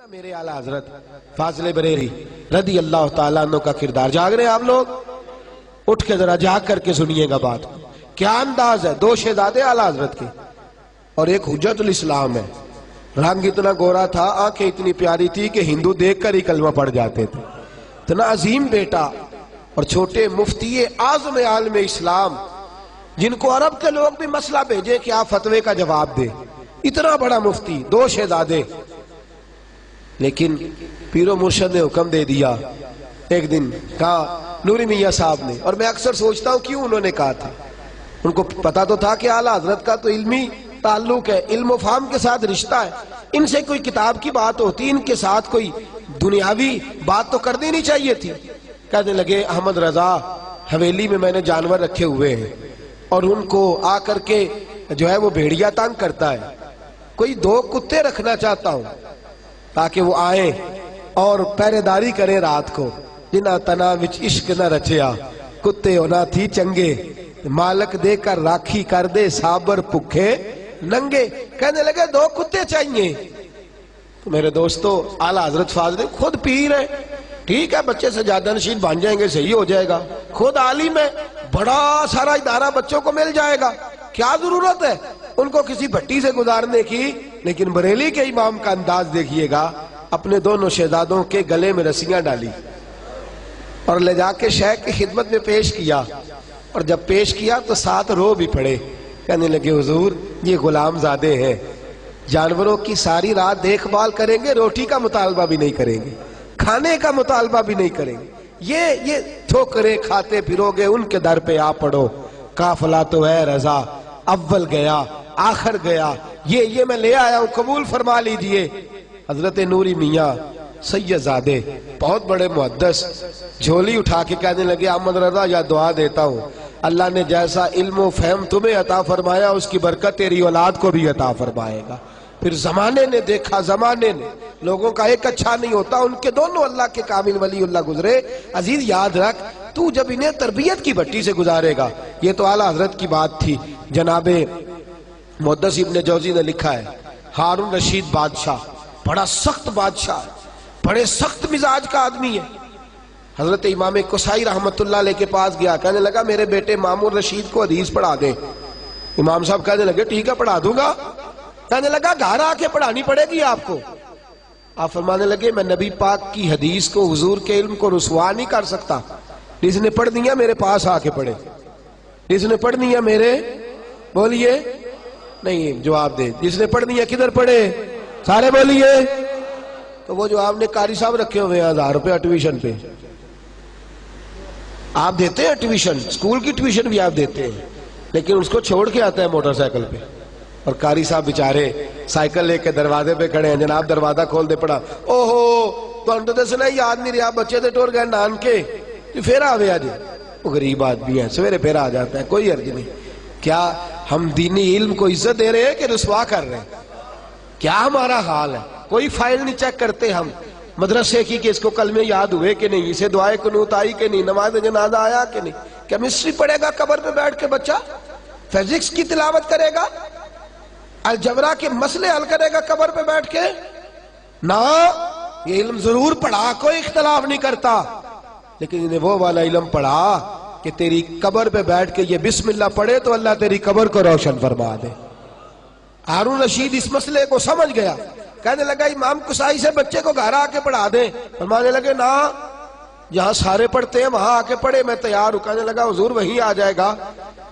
میرے اعلیٰ حضرت فاضل بریلوی رضی اللہ تعالیٰ عنہ کا کردار. جاگ رہے ہیں آپ لوگ؟ اٹھ کے ذرا جاگ کر کے سنیے گا بات. کیا انداز ہے. دو شہزادے اعلیٰ حضرت کے اور ایک حجت الاسلام ہے. رنگ اتنا گورا تھا، آنکھیں اتنی پیاری تھی کہ ہندو دیکھ کر ہی کلمہ پڑھ جاتے تھے. اتنا عظیم بیٹا اور چھوٹے مفتی اعظم عالم اسلام جن کو عرب کے لوگ بھی مسئلہ بھیجے کہ آپ فتوے کا جواب دے. اتنا بڑا مفتی، دو شہزادے. لیکن پیر و مرشد نے حکم دے دیا. ایک دن کہا نوری میاں صاحب نے، اور میں اکثر سوچتا ہوں کیوں انہوں نے کہا تھا. ان کو پتا تو تھا کہ اعلیٰ حضرت کا تو علمی تعلق ہے، علم و فہم کے ساتھ رشتہ ہے. ان سے کوئی کتاب کی بات ہوتی، ان کے ساتھ کوئی دنیاوی بات تو کرنی نہیں چاہیے تھی. کہنے لگے احمد رضا حویلی میں میں نے جانور رکھے ہوئے ہیں اور ان کو آ کر کے جو ہے وہ بھیڑیا تنگ کرتا ہے. کوئی دو کتے رکھنا چاہتا ہوں تاکہ وہ آئیں اور پہرے داری کریں رات کو. جنا تنا وچ عشق نہ رچیا کتے ہونا تھی چنگے، مالک دے کر راکھی کر دے صابر پکھے ننگے. کہنے لگے دو کتے چاہیے. تو میرے دوستو اعلیٰ حضرت فاضل خود پیر ہے، ٹھیک ہے بچے سجادہ نشین بن جائیں گے، صحیح ہو جائے گا. خود عالم ہے، بڑا سارا ادارہ بچوں کو مل جائے گا. کیا ضرورت ہے ان کو کسی بھٹی سے گزارنے کی. لیکن بریلی کے امام کا انداز دیکھیے گا. اپنے دونوں شہزادوں کے گلے میں رسیاں ڈالی اور لے جا کے شیخ کی خدمت میں پیش کیا. اور جب پیش کیا تو ساتھ رو بھی پڑے. کہنے لگے حضور یہ غلام زادے ہیں، جانوروں کی ساری رات دیکھ بھال کریں گے، روٹی کا مطالبہ بھی نہیں کریں گے، کھانے کا مطالبہ بھی نہیں کریں گے. یہ ٹھوکریں کھاتے پھرو گے، ان کے در پہ آ پڑو. قافلہ تو ہے رضا اول گیا آخر گیا، یہ میں لے آیا ہوں، قبول فرما لیجئے. حضرت نوری میاں سید زادے بہت بڑے محدث جھولی اٹھا کے کہنے لگے احمد رضا یا دعا دیتا ہوں اللہ نے جیسا علم و فہم تمہیں عطا فرمایا اس کی برکت تیری اولاد کو بھی عطا فرمائے گا. پھر زمانے نے دیکھا، زمانے نے لوگوں کا ایک اچھا نہیں ہوتا، ان کے دونوں اللہ کے کامل ولی اللہ گزرے. عزیز یاد رکھ تو جب انہیں تربیت کی بھٹی سے گزارے گا. یہ تو اعلیٰ حضرت کی بات تھی. جناب محدث ابن جوزی نے لکھا ہے ہارون رشید بادشاہ بڑا سخت بادشاہ ہے، بڑے سخت مزاج کا آدمی ہے. حضرت امام قصائی رحمت اللہ علیہ کے پاس گیا، کہنے لگا میرے بیٹے مامون رشید کو حدیث پڑھا دیں. امام صاحب کہنے لگے ٹھیک ہے پڑھا دوں گا. کہنے لگا گھر آ کے پڑھانی پڑے گی آپ کو. آپ فرمانے لگے میں نبی پاک کی حدیث کو، حضور کے علم کو رسوا نہیں کر سکتا. جس نے پڑھ دیا میرے پاس آ کے پڑھے. جس نے پڑھ دیا میرے بولیے نہیں جواب دے. جس نے پڑھ دیا کدھر پڑھے سارے بولیے. تو وہ جو آپ نے قاری صاحب رکھے ہوئے ہیں 1000 روپے ٹیوشن پہ، آپ دیتے ہیں ٹیوشن، اسکول کی ٹیوشن بھی آپ دیتے ہیں، لیکن اس کو چھوڑ کے آتا ہے موٹر سائیکل پہ. اور قاری صاحب بیچارے سائیکل لے کے دروازے پہ کھڑے ہیں. جناب دروازہ کھول دے پڑا. اوہو تو انتو دسنا یاد نہیں رہا بچے دے ٹور گئے نان کے پھر آوے آجے. وہ غریب آدمی ہے، سویرے پھر آ جاتا ہے، کوئی عرض نہیں. کیا ہم دینی علم کو عزت دے رہے ہیں کہ رسوا کر رہے ہیں؟ کیا ہمارا حال ہے؟ کوئی فائل نہیں چیک کرتے ہم مدرسے کی کہ اس کو کلمے یاد ہوئے کہ نہیں، اسے دعائے قنوت آئی کہ نہیں، نماز جنازہ آیا کہ نہیں. کیمسٹری پڑھے گا قبر پہ بیٹھ کے بچہ، فزکس کی تلاوت کرے گا، الجبرا کے مسئلے حل کرے گا قبر پہ بیٹھ کے؟ نہ، یہ علم ضرور پڑھا، کوئی اختلاف نہیں کرتا، لیکن انہیں وہ والا علم پڑھا کہ تیری قبر پہ بیٹھ کے یہ بسم اللہ پڑھے تو اللہ تیری قبر کو روشن فرما دے. ہارون رشید اس مسئلے کو سمجھ گیا. کہنے لگا امام قصائی سے بچے کو گھر آ کے پڑھا دیں. فرمانے لگے نا، جہاں سارے پڑھتے ہیں وہاں آ کے پڑھے، میں تیار ہوں. کہنے لگا حضور وہیں آ جائے گا،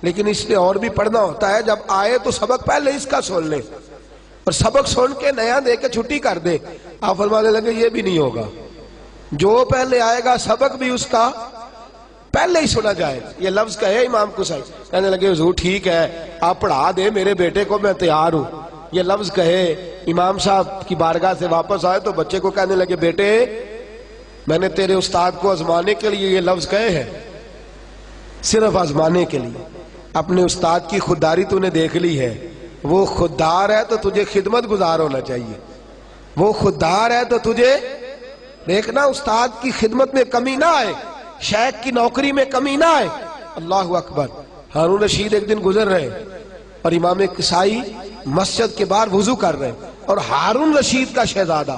لیکن اس لیے اور بھی پڑھنا ہوتا ہے. جب آئے تو سبق پہلے اس کا سن لے اور سبق سن کے نیا دے کے چھٹی کر دے. آپ فرمانے لگے یہ بھی نہیں ہوگا، جو پہلے آئے گا سبق بھی اس کا پہلے ہی سنا جائے. یہ لفظ کہے امام قصائی. کہنے لگے حضور ٹھیک ہے آپ پڑھا دے میرے بیٹے کو، میں تیار ہوں. یہ لفظ کہے امام صاحب کی بارگاہ سے واپس آئے تو بچے کو کہنے لگے بیٹے میں نے تیرے استاد کو آزمانے کے لیے یہ لفظ کہے ہیں، صرف آزمانے کے لیے. اپنے استاد کی خودداری تو نے دیکھ لی ہے، وہ خوددار ہے تو تجھے خدمت گزار ہونا چاہیے. وہ خوددار ہے تو تجھے دیکھنا استاد کی خدمت میں کمی نہ آئے، شیخ کی نوکری میں کمی نہ آئے. اللہ اکبر. ہارون رشید ایک دن گزر رہے اور امام قصائی مسجد کے باہر وضو کر رہے اور ہارون رشید کا شہزادہ